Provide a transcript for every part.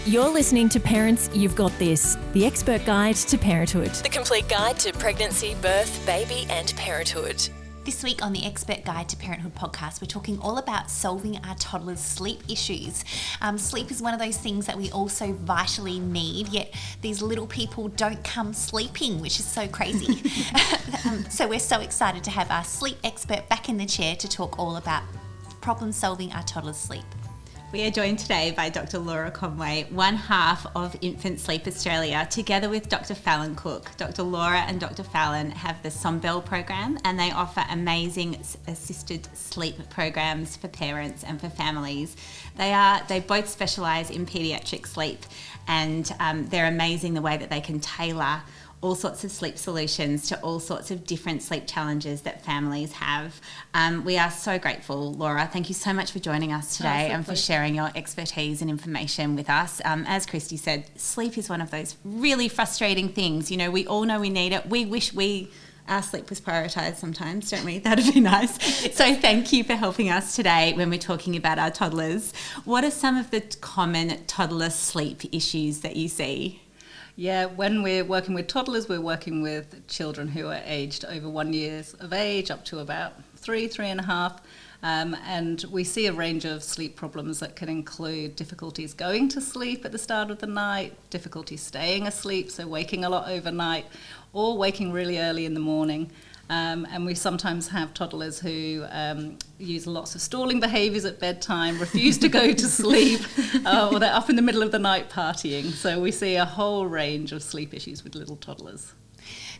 You're listening to Parents, You've Got This, the expert guide to parenthood. The complete guide to pregnancy, birth, baby and parenthood. This week on the Expert Guide to Parenthood podcast, we're talking all about solving our toddlers' sleep issues. Sleep is one of those things that we also vitally need, yet these little people don't come sleeping, which is so crazy. So we're so excited to have our sleep expert back in the chair to talk all about problem solving our toddlers' sleep. We are joined today by Dr. Laura Conway, one half of Infant Sleep Australia, together with Dr. Fallon Cook. Dr. Laura and Dr. Fallon have the Sombel program, and they offer amazing assisted sleep programs for parents and for families. They both specialise in paediatric sleep, and they're amazing the way that they can tailor all sorts of sleep solutions to all sorts of different sleep challenges that families have. We are so grateful, Laura. Thank you so much for joining us today and for sharing your expertise and information with us. As Christy said, sleep is one of those really frustrating things. You know, we all know we need it. We wish our sleep was prioritised sometimes, don't we? That'd be nice. So thank you for helping us today when we're talking about our toddlers. What are some of the common toddler sleep issues that you see? Yeah, when we're working with toddlers, we're working with children who are aged over 1 year of age up to about 3.5. And we see a range of sleep problems that can include difficulties going to sleep at the start of the night, difficulty staying asleep, so waking a lot overnight, or waking really early in the morning. And we sometimes have toddlers who use lots of stalling behaviours at bedtime, refuse to go to sleep, or they're up in the middle of the night partying. So we see a whole range of sleep issues with little toddlers.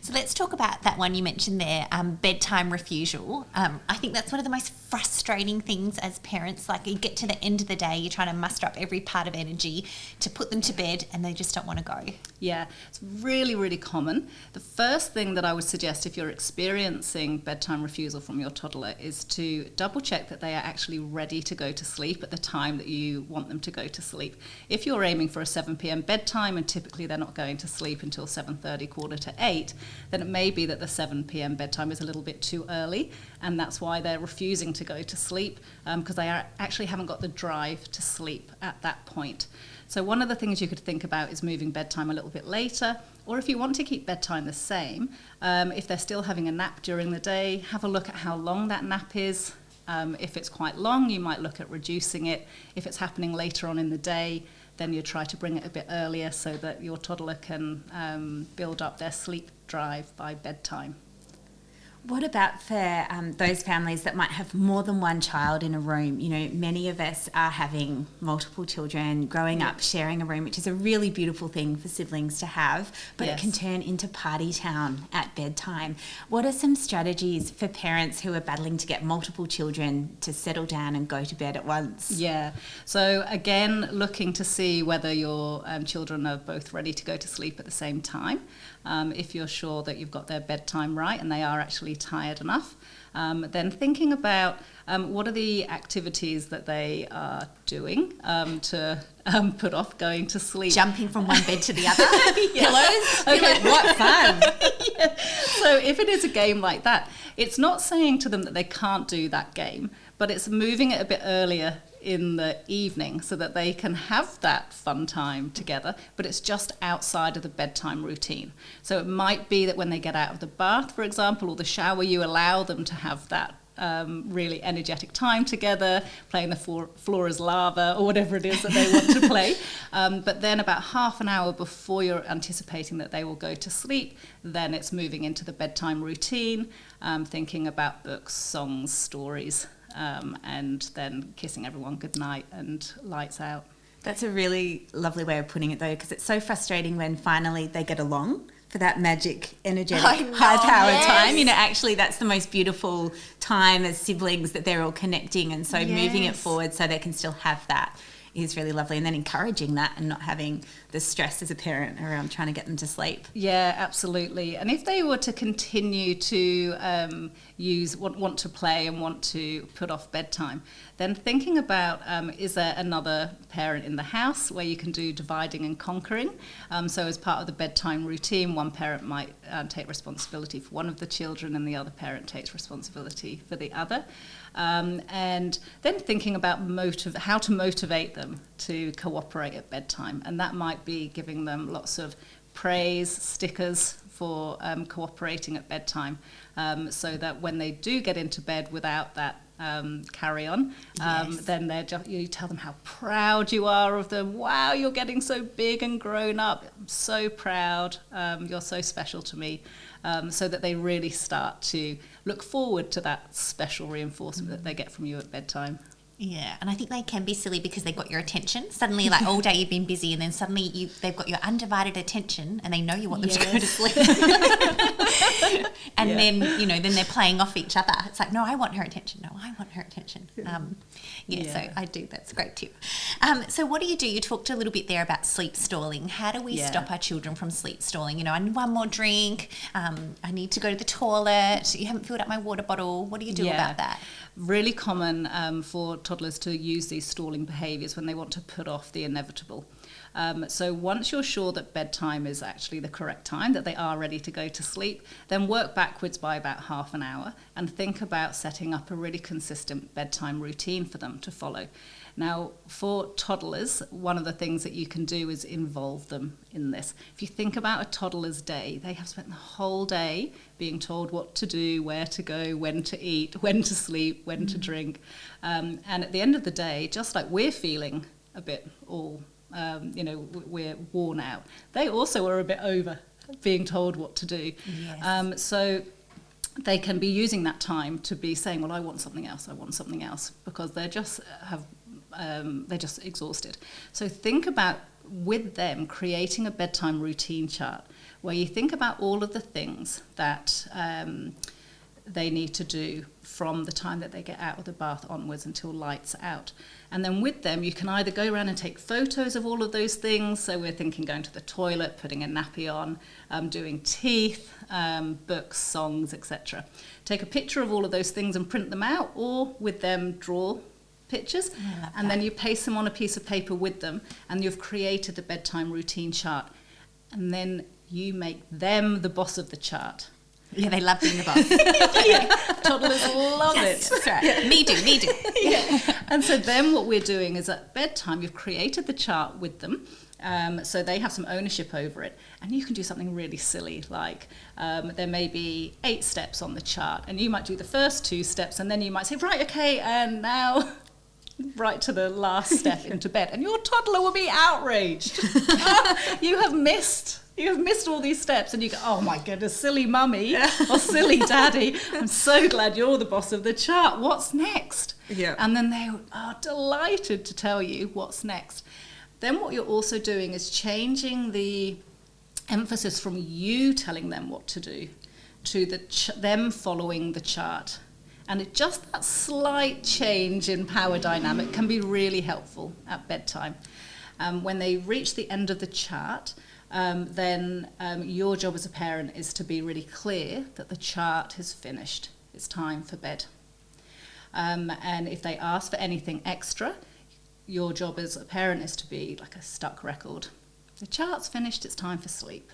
So let's talk about that one you mentioned there, bedtime refusal. I think that's one of the most frustrating things as parents. Like, you get to the end of the day, you're trying to muster up every part of energy to put them to bed and they just don't want to go. Yeah, it's really, really common. The first thing that I would suggest if you're experiencing bedtime refusal from your toddler is to double check that they are actually ready to go to sleep at the time that you want them to go to sleep. If you're aiming for a 7 p.m. bedtime and typically they're not going to sleep until 7:30, 7:45, then it may be that the 7 p.m. bedtime is a little bit too early, and that's why they're refusing to go to sleep, because they actually haven't got the drive to sleep at that point. So one of the things you could think about is moving bedtime a little bit later, or if you want to keep bedtime the same, if they're still having a nap during the day, have a look at how long that nap is. If it's quite long, you might look at reducing it. If it's happening later on in the day, then you try to bring it a bit earlier so that your toddler can build up their sleep drive by bedtime. What about for those families that might have more than one child in a room? You know, many of us are having multiple children, growing up, sharing a room, which is a really beautiful thing for siblings to have, but It can turn into party town at bedtime. What are some strategies for parents who are battling to get multiple children to settle down and go to bed at once? Yeah, so again, looking to see whether your children are both ready to go to sleep at the same time. If you're sure that you've got their bedtime right and they are actually tired enough, then thinking about what are the activities that they are doing to put off going to sleep. Jumping from one bed to the other. Pillows? Okay. What fun. Yeah. So if it is a game like that, it's not saying to them that they can't do that game, but it's moving it a bit earlier in the evening so that they can have that fun time together, but it's just outside of the bedtime routine. So it might be that when they get out of the bath, for example, or the shower, you allow them to have that really energetic time together, playing the floor is lava or whatever it is that they want to play. But then about half an hour before you're anticipating that they will go to sleep, then it's moving into the bedtime routine, thinking about books, songs, stories, and then kissing everyone goodnight and lights out. That's a really lovely way of putting it, though, because it's so frustrating when finally they get along for that magic, energetic, high-powered time. You know, actually that's the most beautiful time as siblings, that they're all connecting, and so moving it forward so they can still have that is really lovely, and then encouraging that and not having the stress as a parent around trying to get them to sleep. Yeah, absolutely. And if they were to continue to want to play and want to put off bedtime, then thinking about is there another parent in the house where you can do dividing and conquering. So as part of the bedtime routine, one parent might take responsibility for one of the children and the other parent takes responsibility for the other. And then thinking about how to motivate them to cooperate at bedtime. And that might be giving them lots of praise stickers for cooperating at bedtime, so that when they do get into bed without that carry on, then you tell them how proud you are of them. Wow, you're getting so big and grown up. I'm so proud. You're so special to me. So that they really start to look forward to that special reinforcement that they get from you at bedtime. Yeah, and I think they can be silly because they got your attention. Suddenly, like all day you've been busy, and then suddenly they've got your undivided attention, and they know you want them to go to sleep. And then then they're playing off each other. It's like, no, I want her attention. No, I want her attention. So I do. That's a great tip. So what do? You talked a little bit there about sleep stalling. How do we stop our children from sleep stalling? I need one more drink. I need to go to the toilet. You haven't filled up my water bottle. What do you do about that? Really common for toddlers to use these stalling behaviours when they want to put off the inevitable. So once you're sure that bedtime is actually the correct time, that they are ready to go to sleep, then work backwards by about half an hour and think about setting up a really consistent bedtime routine for them to follow. Now, for toddlers, one of the things that you can do is involve them in this. If you think about a toddler's day, they have spent the whole day being told what to do, where to go, when to eat, when to sleep, when to drink. And at the end of the day, just like we're feeling a bit all, we're worn out, they also are a bit over being told what to do. Yes. So they can be using that time to be saying, well, I want something else, because they're just they're just exhausted. So think about, with them, creating a bedtime routine chart where you think about all of the things that they need to do from the time that they get out of the bath onwards until lights out. And then with them, you can either go around and take photos of all of those things. So we're thinking going to the toilet, putting a nappy on, doing teeth, books, songs, etc. Take a picture of all of those things and print them out, or with them draw pictures, and then you paste them on a piece of paper with them, and you've created the bedtime routine chart. And then you make them the boss of the chart. Yeah, they love being the boss. Toddlers love it. That's right. Yeah. Me do. And so then what we're doing is at bedtime, you've created the chart with them, so they have some ownership over it. And you can do something really silly, like there may be 8 steps on the chart, and you might do the first 2 steps, and then you might say, right, okay, and now right to the last step into bed, and your toddler will be outraged. You have missed all these steps, and you go, oh my goodness, silly mummy or silly daddy, I'm so glad you're the boss of the chart. What's next? Yeah. And then they are delighted to tell you what's next. Then what you're also doing is changing the emphasis from you telling them what to do to them following the chart. And just that slight change in power dynamic can be really helpful at bedtime. When they reach the end of the chart, then your job as a parent is to be really clear that the chart is finished. It's time for bed. And if they ask for anything extra, your job as a parent is to be like a stuck record. The chart's finished, it's time for sleep.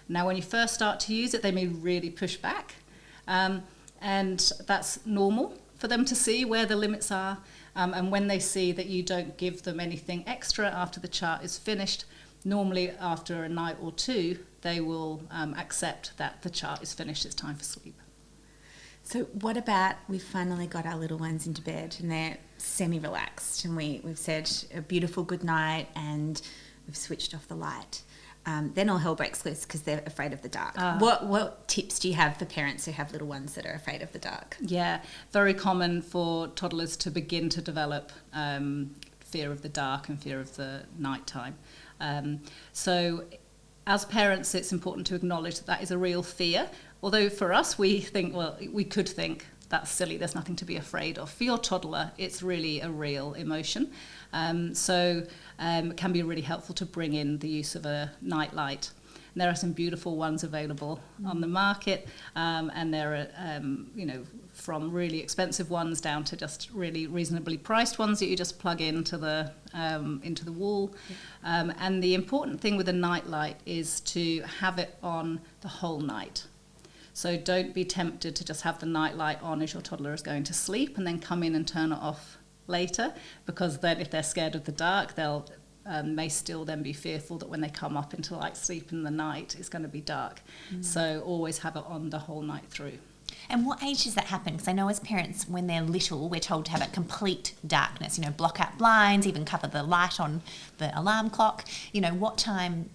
Now, when you first start to use it, they may really push back. And that's normal for them to see where the limits are. And when they see that you don't give them anything extra after the chart is finished, normally after a night or 2, they will accept that the chart is finished, it's time for sleep. So what about we've finally got our little ones into bed and they're semi-relaxed, and we've said a beautiful good night and we've switched off the light. Then all hell breaks loose because they're afraid of the dark. What tips do you have for parents who have little ones that are afraid of the dark? Yeah, very common for toddlers to begin to develop fear of the dark and fear of the nighttime. So as parents, it's important to acknowledge that is a real fear. Although for us, we could think that's silly, there's nothing to be afraid of. For your toddler, it's really a real emotion. So it can be really helpful to bring in the use of a night light. And there are some beautiful ones available on the market, and there are, from really expensive ones down to just really reasonably priced ones that you just plug into the wall. And the important thing with a night light is to have it on the whole night. So don't be tempted to just have the night light on as your toddler is going to sleep and then come in and turn it off later, because then if they're scared of the dark, they'll may still then be fearful that when they come up into light sleep in the night, it's going to be dark. So always have it on the whole night through. And what age does that happen? Because I know as parents, when they're little, we're told to have a complete darkness, block out blinds, even cover the light on the alarm clock. What time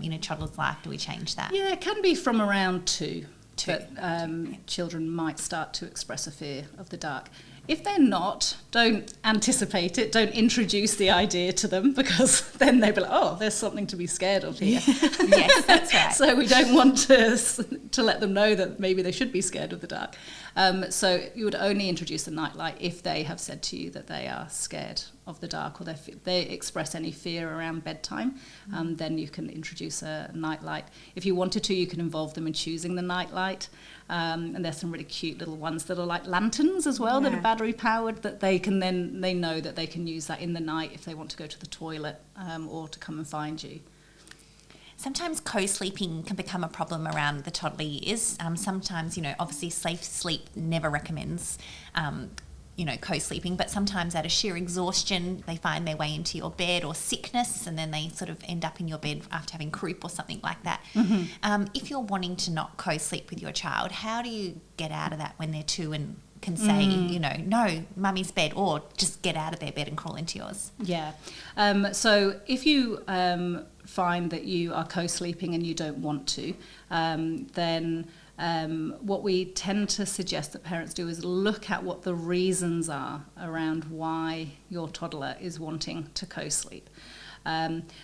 in a toddler's life do we change that? Yeah, it can be from around 2. But children might start to express a fear of the dark. If they're not, don't anticipate it. Don't introduce the idea to them, because then they'll be like, oh, there's something to be scared of here. Yes, that's right. So we don't want to let them know that maybe they should be scared of the dark. So you would only introduce the nightlight if they have said to you that they are scared of the dark, or they express any fear around bedtime. Then you can introduce a nightlight. If you wanted to, you can involve them in choosing the nightlight. And there's some really cute little ones that are like lanterns as well, that are battery powered, that they know that they can use that in the night if they want to go to the toilet or to come and find you. Sometimes co-sleeping can become a problem around the toddler years. Sometimes, obviously Safe Sleep never recommends, co-sleeping, but sometimes out of sheer exhaustion, they find their way into your bed, or sickness, and then they sort of end up in your bed after having croup or something like that. If you're wanting to not co-sleep with your child, how do you get out of that when they're 2 and can say, no, mummy's bed, or just get out of their bed and crawl into yours? Yeah. So if you find that you are co-sleeping and you don't want to, then what we tend to suggest that parents do is look at what the reasons are around why your toddler is wanting to co-sleep.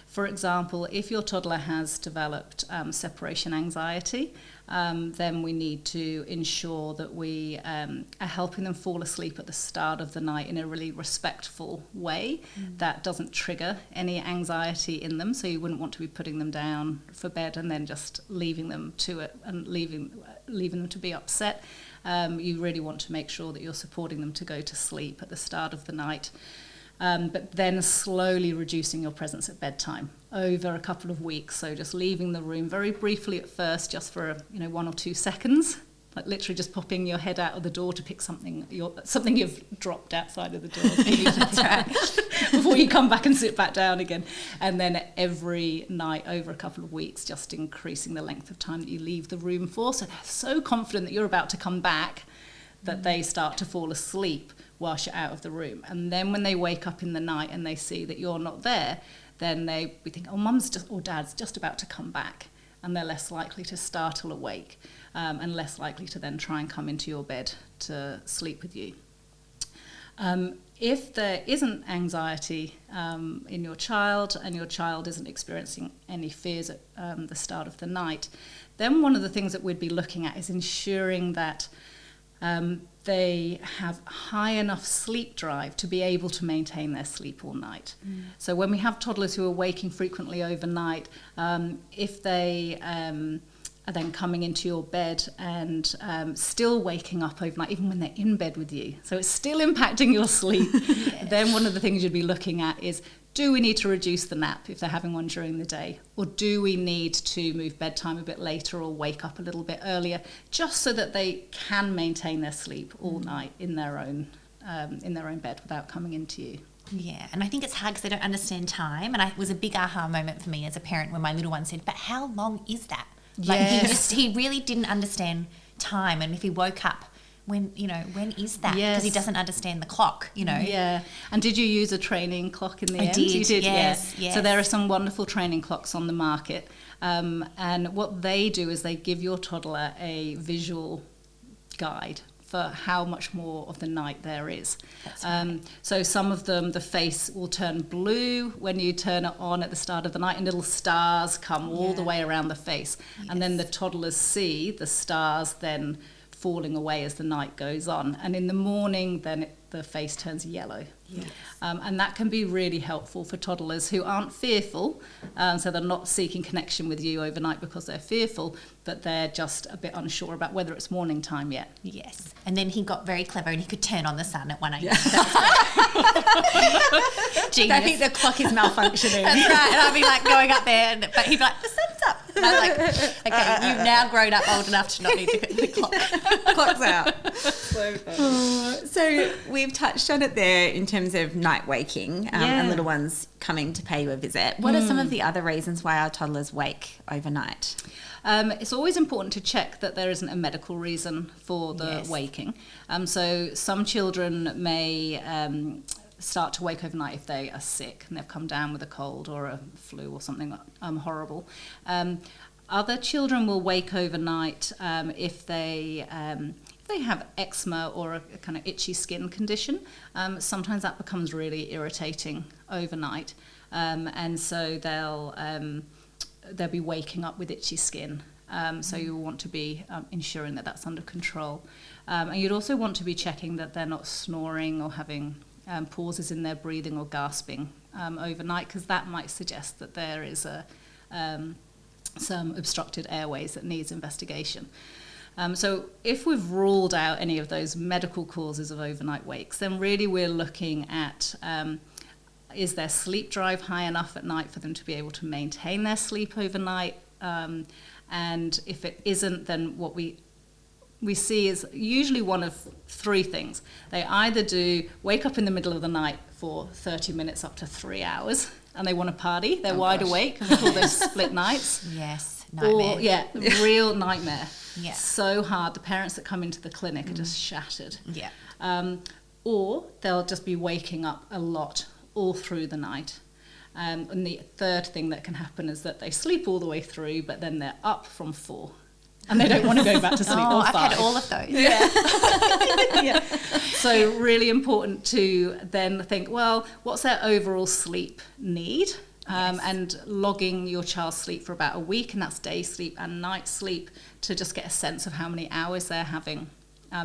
For example, if your toddler has developed separation anxiety, then we need to ensure that we are helping them fall asleep at the start of the night in a really respectful way that doesn't trigger any anxiety in them. So you wouldn't want to be putting them down for bed and then just leaving them to it and leaving them to be upset. You really want to make sure that you're supporting them to go to sleep at the start of the night. But then slowly reducing your presence at bedtime over a couple of weeks. So just leaving the room very briefly at first, just for 1 or 2 seconds, like literally just popping your head out of the door to pick something you've dropped outside of the door. That's right. Before you come back and sit back down again. And then every night over a couple of weeks, just increasing the length of time that you leave the room for. So they're so confident that you're about to come back that they start to fall asleep whilst you're out of the room. And then when they wake up in the night and they see that you're not there, then we think, oh, mum's or dad's just about to come back. And they're less likely to startle awake and less likely to then try and come into your bed to sleep with you. If there isn't anxiety in your child and your child isn't experiencing any fears at the start of the night, then one of the things that we'd be looking at is ensuring that they have high enough sleep drive to be able to maintain their sleep all night. So when we have toddlers who are waking frequently overnight, if they are then coming into your bed and still waking up overnight, even when they're in bed with you, so it's still impacting your sleep, then one of the things you'd be looking at is, do we need to reduce the nap if they're having one during the day? Or do we need to move bedtime a bit later or wake up a little bit earlier, just so that they can maintain their sleep all night in their own bed without coming into you? Yeah, and I think it's hard because they don't understand time. And it was a big aha moment for me as a parent when my little one said, but how long is that? Yes. He really didn't understand time. And if he woke up, when is that? Yes. Because he doesn't understand the clock, Yeah. And did you use a training clock in the end? Did. You did, yes. So there are some wonderful training clocks on the market. And what they do is they give your toddler a visual guide for how much more of the night there is. That's right. So some of them, the face will turn blue when you turn it on at the start of the night, and little stars come all the way around the face. Yes. And then the toddlers see the stars then falling away as the night goes on. And in the morning, then the face turns yellow. Yes. And that can be really helpful for toddlers who aren't fearful, so they're not seeking connection with you overnight because they're fearful, but they're just a bit unsure about whether it's morning time yet. Yes. And then he got very clever and he could turn on the sun at 1 a.m. Yeah. I think the clock is malfunctioning. That's right. And I'd be like going up there, but he'd be like, the sun's up. And I'm like, okay, you've now grown up old enough to not need the clock. Clock's out. So funny. So we've touched on it there in terms of night waking and little ones coming to pay you a visit. What are some of the other reasons why our toddlers wake overnight? It's always important to check that there isn't a medical reason for the waking. So some children may start to wake overnight if they are sick and they've come down with a cold or a flu or something horrible. Other children will wake overnight if they have eczema or a kind of itchy skin condition. Sometimes that becomes really irritating overnight, and so they'll be waking up with itchy skin. So you'll want to be ensuring that that's under control. And you'd also want to be checking that they're not snoring or having pauses in their breathing or gasping overnight, because that might suggest that there is some obstructed airways that needs investigation. So if we've ruled out any of those medical causes of overnight wakes, then really we're looking at is their sleep drive high enough at night for them to be able to maintain their sleep overnight? And if it isn't, then what we see is usually one of three things. They either do wake up in the middle of the night for 30 minutes up to 3 hours, and they want to party. They're wide awake, and we call those split nights. Yes, nightmare. Or, real nightmare. Yeah. So hard. The parents that come into the clinic are just shattered. Yeah. Or they'll just be waking up a lot all through the night. And the third thing that can happen is that they sleep all the way through, but then they're up from 4. And they don't want to go back to sleep. Or I've 5. had all of those. Yeah. So really important to then think, well, what's their overall sleep need? And logging your child's sleep for about a week, and that's day sleep and night sleep, to just get a sense of how many hours they're having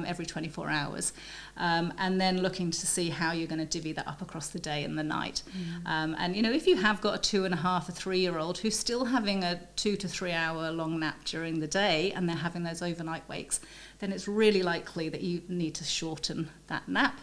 every 24 hours. And then looking to see how you're going to divvy that up across the day and the night. And, if you have got a 2.5 or 3-year-old who's still having a 2 to 3 hour long nap during the day, and they're having those overnight wakes, then it's really likely that you need to shorten that nap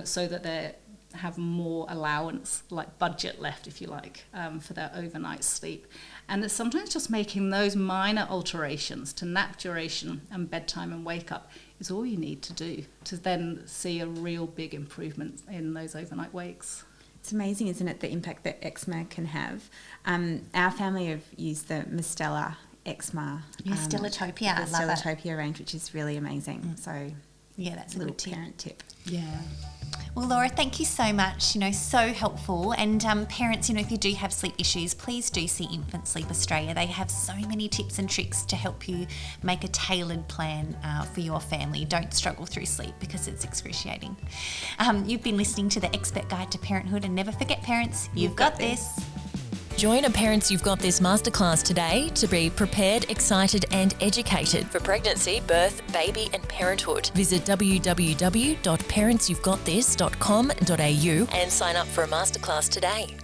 so that they have more allowance, like budget left, if you like, for their overnight sleep. And it's sometimes just making those minor alterations to nap duration and bedtime and wake up is all you need to do to then see a real big improvement in those overnight wakes. It's amazing, isn't it, the impact that eczema can have. Our family have used the Mistela eczema. Stellatopia, I love it. Stellatopia range, which is really amazing. So yeah, that's a little good tip. parent tip. Yeah. Well, Laura, thank you so much. So helpful. And parents, if you do have sleep issues, please do see Infant Sleep Australia. They have so many tips and tricks to help you make a tailored plan for your family. Don't struggle through sleep because it's excruciating. You've been listening to the Expert Guide to Parenthood, and never forget, parents, you've got this. Join a Parents You've Got This masterclass today to be prepared, excited and educated for pregnancy, birth, baby and parenthood. Visit www.parentsyouvegotthis.com.au and sign up for a masterclass today.